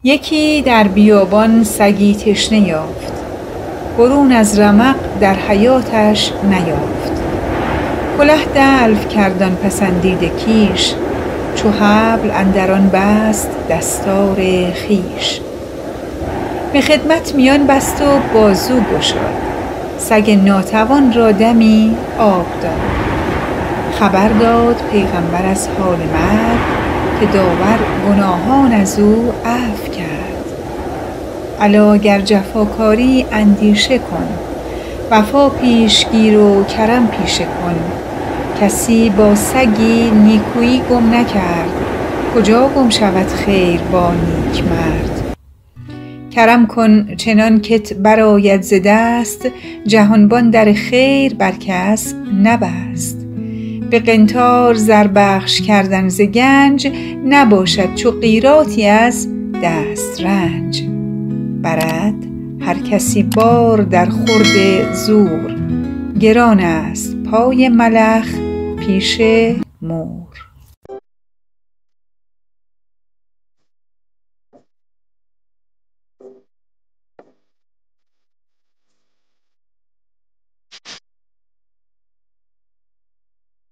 یکی در بیابان سگی تشنه یافت، برون از رمق در حیاتش نیافت. کله دلو کرد آن پسندیده کیش، چو حبل اندر آن بست دستار خویش. به خدمت میان بست و بازو گشاد، سگ ناتوان را دمی آب داد. خبر داد پیغمبر از حال مرد، که داور گناهان از او عفو کرد. الا گر جفاکاری اندیشه کن، وفا پیش گیر و کرم پیشه کن. کسی با سگی نیکویی گم نکرد، کجا گم شود خیر با نیک مرد. کرم کن چنان کت برآید ز دست، جهانبان در خیر بر کس نبست. به قنطار زر بخش کردن ز گنج، نباشد چو قیراطی از دسترنج. برد هر کسی بار در خورد زور، گران است پای ملخ پیش مور.